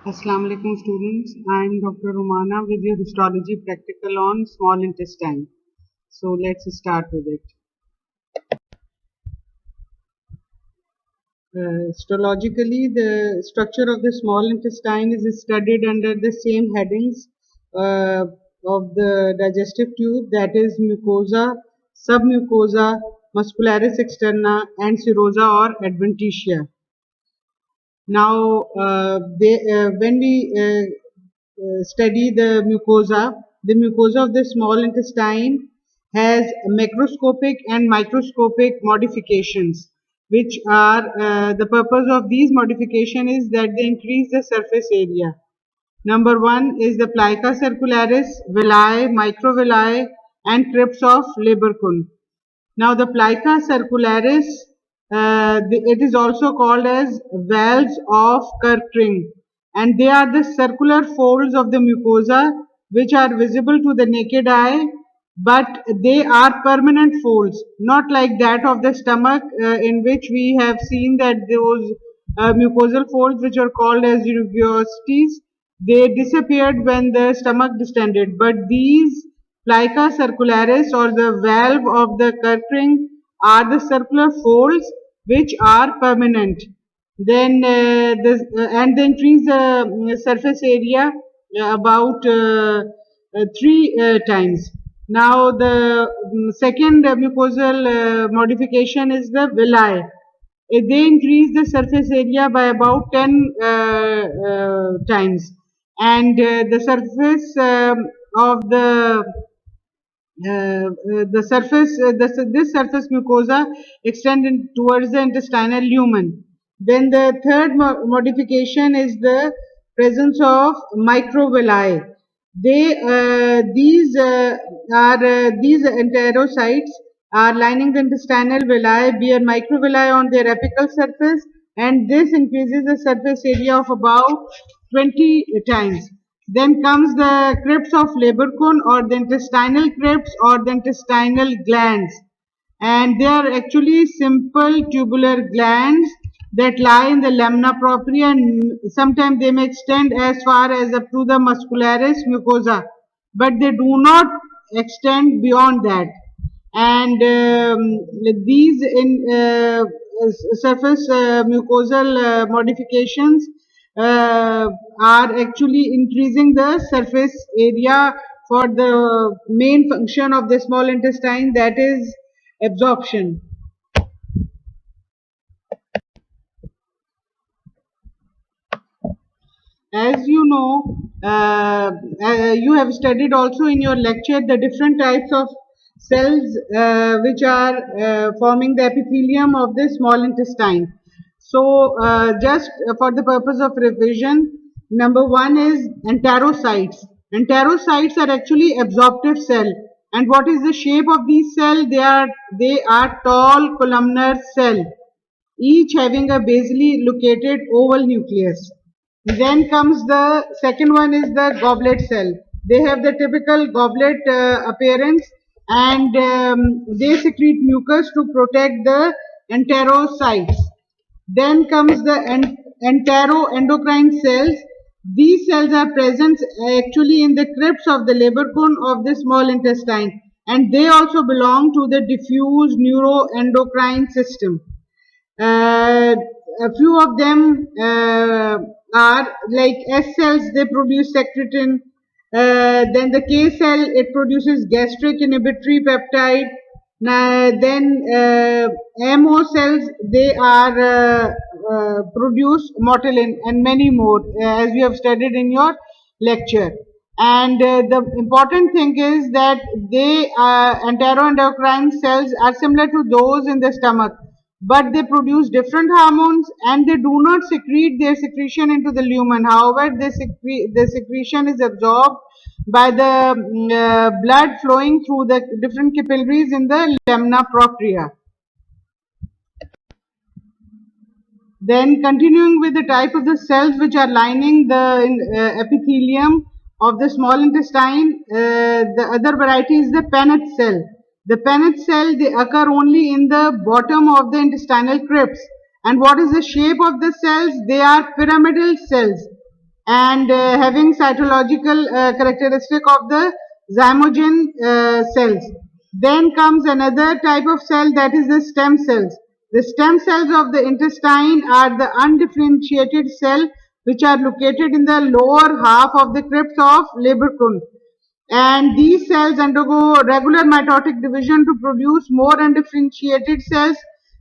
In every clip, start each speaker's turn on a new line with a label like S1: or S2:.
S1: Assalamu alaikum students. I am Dr. Romana with your histology practical on small intestine. So let's start with it. Histologically, the structure of the small intestine is studied under the same headings uh, of the digestive tube, that is mucosa, submucosa, muscularis externa and serosa or adventitia. Now, when we study the mucosa of the small intestine has macroscopic and microscopic modifications, which are the purpose of these modification is that they increase the surface area. Number one is the plica circularis, villi, microvilli, and crypts of Lieberkühn. Now the plica circularis, it is also called as valves of Kerckring, and they are the circular folds of the mucosa which are visible to the naked eye, but they are permanent folds, not like that of the stomach, in which we have seen that those mucosal folds which are called as rugosities, they disappeared when the stomach distended, but these plica circularis or the valve of the Kerckring are the circular folds which are permanent. Then and they increase the surface area about 3 times. Now the second mucosal modification is the villi. They increase the surface area by about 10 times, and the surface of this surface mucosa extended towards the intestinal lumen. Then the third modification is the presence of microvilli. These enterocytes are lining the intestinal villi, bear microvilli on their apical surface, and this increases the surface area of about 20 times. Then comes the crypts of Lieberkühn or the intestinal crypts or the intestinal glands, and they are actually simple tubular glands that lie in the lamina propria, and sometimes they may extend as far as up to the muscularis mucosa, but they do not extend beyond that. And these in surface mucosal modifications are actually increasing the surface area for the main function of the small intestine, that is absorption. As you know, you have studied also in your lecture the different types of cells which are forming the epithelium of the small intestine. So, just for the purpose of revision, number one is enterocytes. Enterocytes are actually absorptive cell. And what is the shape of these cells? They are tall columnar cell, each having a basally located oval nucleus. Then comes the second one is the goblet cell. They have the typical goblet appearance, and they secrete mucus to protect the enterocytes. Then comes the enteroendocrine cells. These cells are present actually in the crypts of the Lieberkühn of the small intestine, and they also belong to the diffuse neuroendocrine system. A few of them are like S cells, they produce secretin. Then the K cell, it produces gastric inhibitory peptide. Then MO cells, they are produce motilin and many more, as you have studied in your lecture. And the important thing is that they enteroendocrine cells are similar to those in the stomach, but they produce different hormones and they do not secrete their secretion into the lumen. However, the secretion is absorbed by the blood flowing through the different capillaries in the lamina propria. Then continuing with the type of the cells which are lining the epithelium of the small intestine, the other variety is the Paneth cell. The Paneth cell, they occur only in the bottom of the intestinal crypts. And what is the shape of the cells? They are pyramidal cells. and having cytological characteristic of the zymogen cells. Then comes another type of cell, that is the stem cells. The stem cells of the intestine are the undifferentiated cell which are located in the lower half of the crypts of Leberkuhn, and these cells undergo regular mitotic division to produce more undifferentiated cells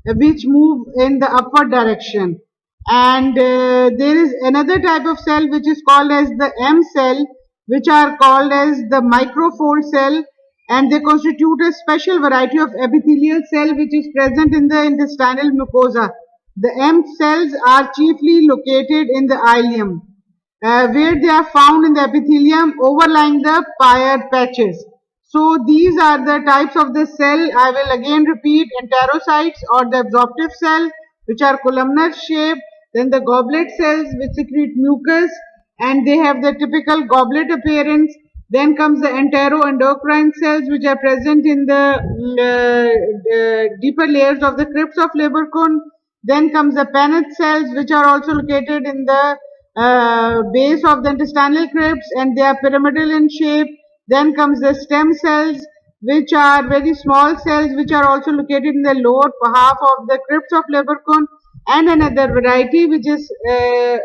S1: which move in the upward direction. And there is another type of cell which is called as the M cell, which are called as the microfold cell, and they constitute a special variety of epithelial cell which is present in the intestinal mucosa. The M cells are chiefly located in the ileum, where they are found in the epithelium overlying the Peyer's patches. So these are the types of the cell. I will again repeat: enterocytes or the absorptive cell, which are columnar shape, then the goblet cells which secrete mucus and they have the typical goblet appearance. Then comes the enteroendocrine cells which are present in the deeper layers of the crypts of Leberkuhn. Then comes the Paneth cells which are also located in the base of the intestinal crypts and they are pyramidal in shape. Then comes the stem cells, which are very small cells which are also located in the lower half of the crypts of Leberkuhn, and another variety which is the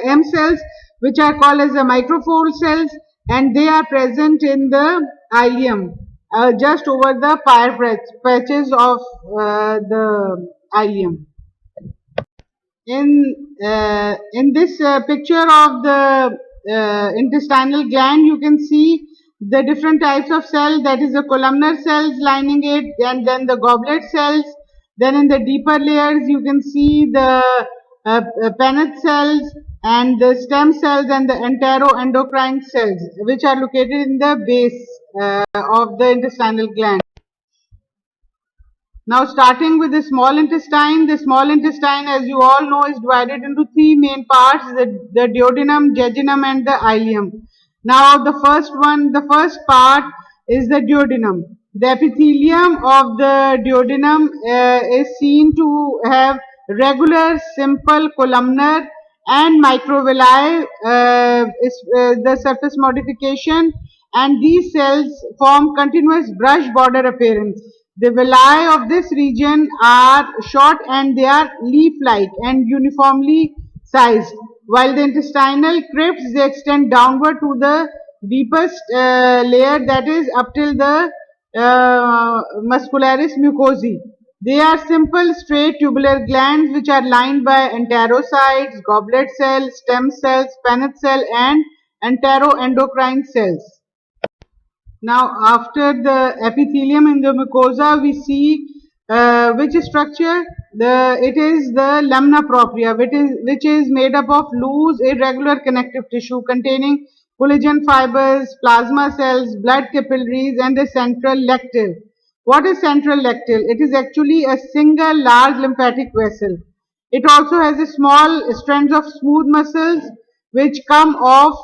S1: M cells, which are called as the microfold cells, and they are present in the ileum, just over the Peyer's patches of the ileum. In this picture of the intestinal gland, you can see the different types of cell, that is the columnar cells lining it, and then the goblet cells. Then in the deeper layers you can see the Paneth cells and the stem cells and the enteroendocrine cells, which are located in the base of the intestinal gland. Now starting with the small intestine, as you all know, is divided into three main parts: the duodenum, jejunum and the ileum. Now the first part is the duodenum. The epithelium of the duodenum is seen to have regular, simple, columnar and microvilli is the surface modification, and these cells form continuous brush border appearance. The villi of this region are short and they are leaf-like and uniformly sized, while the intestinal crypts, they extend downward to the deepest layer, that is up till the muscularis mucosae. They are simple straight tubular glands which are lined by enterocytes, goblet cells, stem cells, Paneth cell and enteroendocrine cells. Now, after the epithelium in the mucosa, we see which structure? It is the lamina propria, which is made up of loose, irregular connective tissue containing collagen fibers, plasma cells, blood capillaries, and the central lectile. What is central lectile? It is actually a single large lymphatic vessel. It also has a small strands of smooth muscles which come off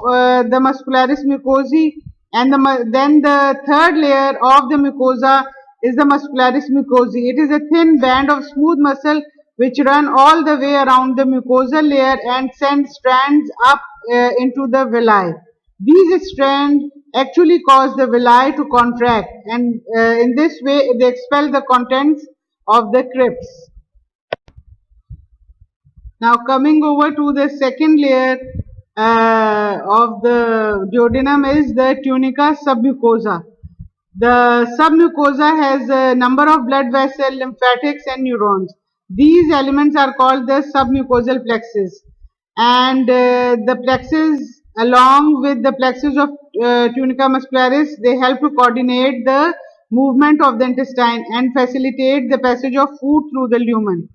S1: the muscularis mucosae, and then the third layer of the mucosa is the muscularis mucosae. It is a thin band of smooth muscle which run all the way around the mucosal layer and send strands up into the villi. These strands actually cause the villi to contract, and in this way they expel the contents of the crypts. Now coming over to the second layer of the duodenum is the tunica submucosa. The submucosa has a number of blood vessels, lymphatics and neurons. These elements are called the submucosal plexus, and the plexus along with the plexus of tunica muscularis, they help to coordinate the movement of the intestine and facilitate the passage of food through the lumen.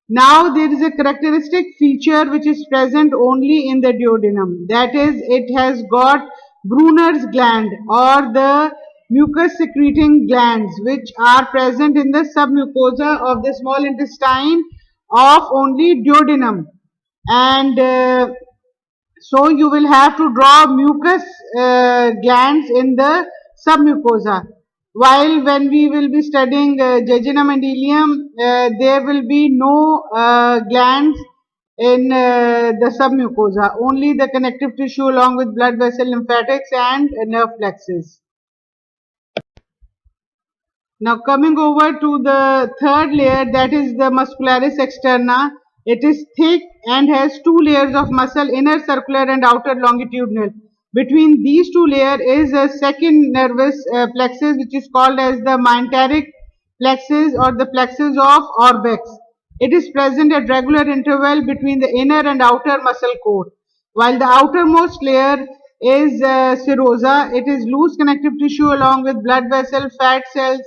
S1: Now there is a characteristic feature which is present only in the duodenum, that is, it has got Brunner's gland or the mucus secreting glands which are present in the submucosa of the small intestine of only duodenum, and so you will have to draw mucus glands in the submucosa. While when we will be studying jejunum and ileum, there will be no glands in the submucosa, only the connective tissue along with blood vessel, lymphatics and nerve plexus. Now coming over to the third layer, that is the muscularis externa. It is thick and has two layers of muscle, inner circular and outer longitudinal. Between these two layers is a second nervous plexus which is called as the myenteric plexus or the plexus of Orbex. It is present at regular interval between the inner and outer muscle core. While the outermost layer is serosa, it is loose connective tissue along with blood vessel, fat cells,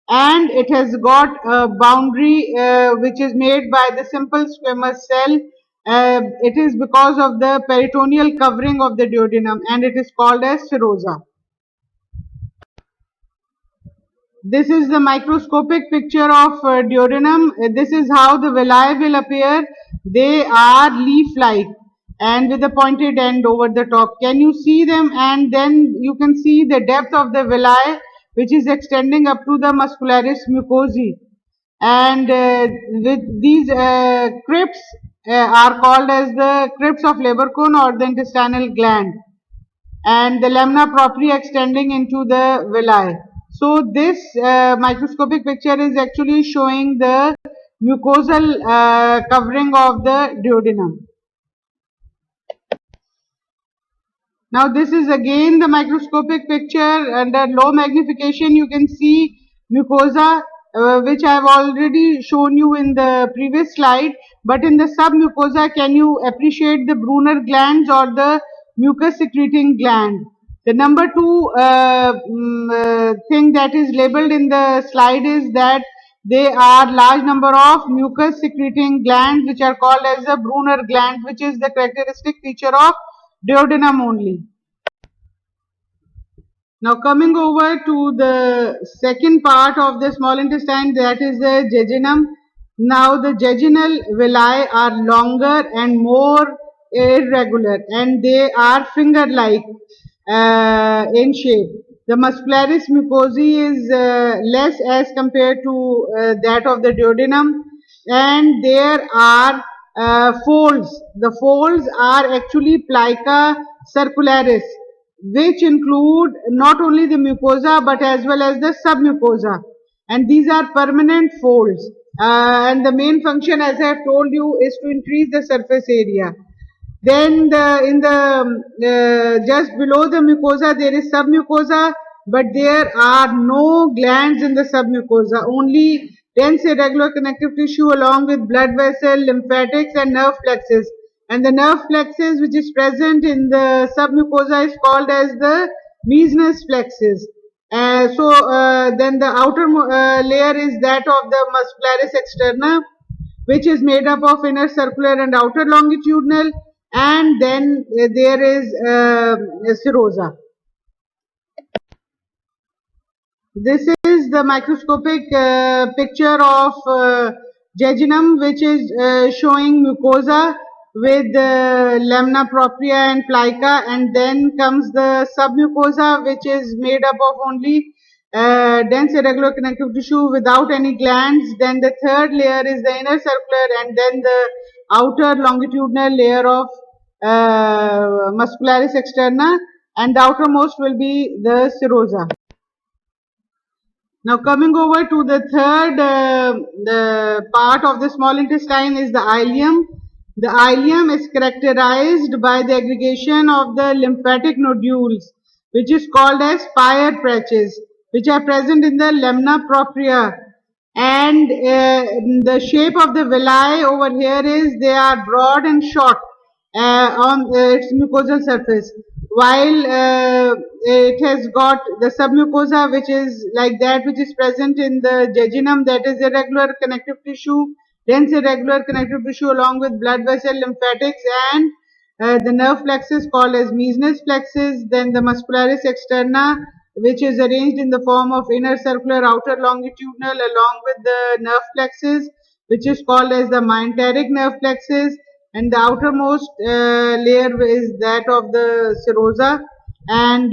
S1: and it has got a boundary which is made by the simple squamous cell. It is because of the peritoneal covering of the duodenum, and it is called as serosa. This is the microscopic picture of duodenum. This is how the villi will appear. They are leaf-like and with a pointed end over the top. Can you see them? And then you can see the depth of the villi, which is extending up to the muscularis mucosae. And with these crypts are called as the crypts of Leberkuhn or the intestinal gland, and the lamina propria extending into the villi. So this microscopic picture is actually showing the mucosal covering of the duodenum. Now this is again the microscopic picture. Under low magnification you can see mucosa, which I have already shown you in the previous slide. But in the submucosa, can you appreciate the Brunner glands or the mucus secreting gland? The number two thing that is labeled in the slide is that they are large number of mucus secreting glands which are called as the Brunner gland, which is the characteristic feature of duodenum only. Now coming over to the second part of the small intestine, that is the jejunum. Now the jejunal villi are longer and more irregular, and they are finger-like in shape. The muscularis mucosae is less as compared to that of the duodenum, and there are folds. The folds are actually plica circularis, which include not only the mucosa but as well as the submucosa, and these are permanent folds, and the main function, as I have told you, is to increase the surface area. Then in the just below the mucosa there is submucosa, but there are no glands in the submucosa, only dense irregular connective tissue along with blood vessel, lymphatics and nerve plexus. And the nerve plexus which is present in the submucosa is called as the Meissner's plexus. Then the outer layer is that of the muscularis externa, which is made up of inner circular and outer longitudinal, and then there is serosa. This is the microscopic picture of jejunum, which is showing mucosa with lamina propria and plica, and then comes the submucosa, which is made up of only dense irregular connective tissue without any glands. Then the third layer is the inner circular, and then the outer longitudinal layer of muscularis externa, and the outermost will be the serosa. Now coming over to the third the part of the small intestine is the ileum. The ileum is characterized by the aggregation of the lymphatic nodules, which is called as Peyer's patches, which are present in the lamina propria. And the shape of the villi over here is they are broad and short on its mucosal surface, while it has got the submucosa, which is like that which is present in the jejunum, that is irregular connective tissue, dense irregular connective tissue along with blood vessel, lymphatics and the nerve plexus called as Meissner's plexus. Then the muscularis externa, which is arranged in the form of inner circular, outer longitudinal along with the nerve plexus, which is called as the myenteric nerve plexus, and the outermost layer is that of the serosa. And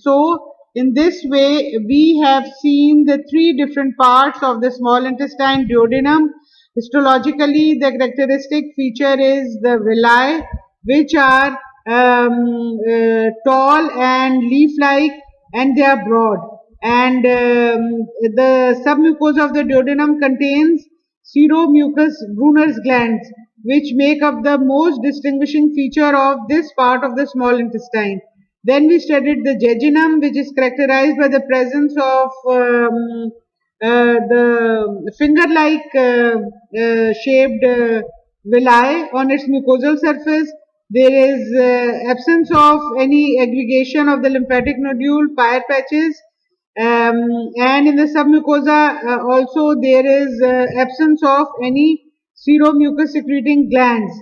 S1: so in this way we have seen the three different parts of the small intestine: duodenum, Histologically, the characteristic feature is the villi, which are tall and leaf-like, and they are broad. And the submucosa of the duodenum contains seromucous Brunner's glands, which make up the most distinguishing feature of this part of the small intestine. Then we studied the jejunum, which is characterized by the presence of the finger-like shaped villi on its mucosal surface. There is absence of any aggregation of the lymphatic nodule, Peyer's patches, and in the submucosa also there is absence of any seromucus secreting glands.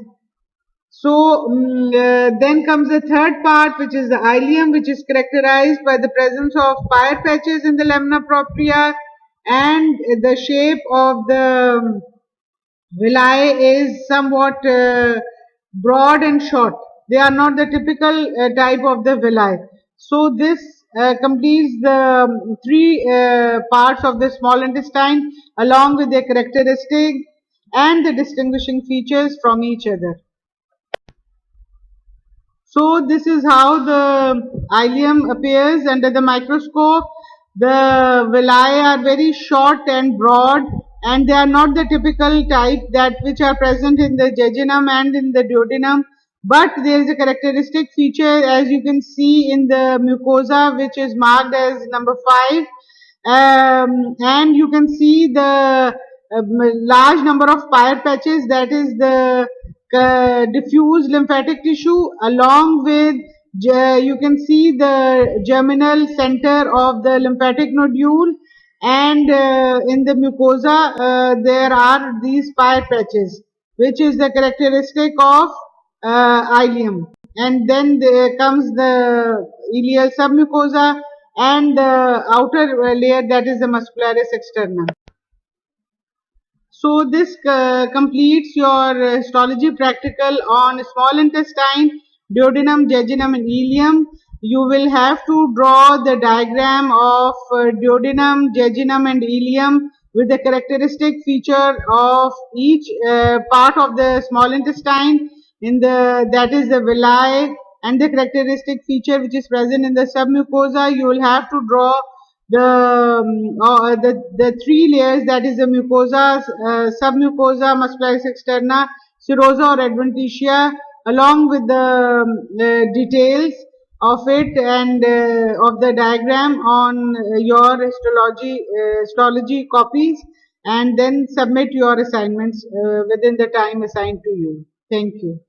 S1: So then comes the third part, which is the ileum, which is characterized by the presence of Peyer's patches in the lamina propria, and the shape of the villi is somewhat broad and short. They are not the typical type of the villi. So this completes the three parts of the small intestine along with their characteristic and the distinguishing features from each other. So this is how the ileum appears under the microscope. The villi are very short and broad, and they are not the typical type that which are present in the jejunum and in the duodenum. But there is a characteristic feature, as you can see in the mucosa, which is marked as number 5, and you can see the large number of Peyer's patches, that is the diffuse lymphatic tissue, along with you can see the germinal center of the lymphatic nodule, and in the mucosa there are these Peyer's patches, which is the characteristic of ileum. And then there comes the ileal submucosa and the outer layer, that is the muscularis externa. So this completes your histology practical on small intestine, duodenum, jejunum and ileum. You will have to draw the diagram of duodenum, jejunum and ileum with the characteristic feature of each part of the small intestine, in the that is the villi, and the characteristic feature which is present in the submucosa. You will have to draw the three layers, that is the mucosa, submucosa, muscularis externa, serosa or adventitia, along with the details of it and of the diagram on your histology copies, and then submit your assignments within the time assigned to you. Thank you.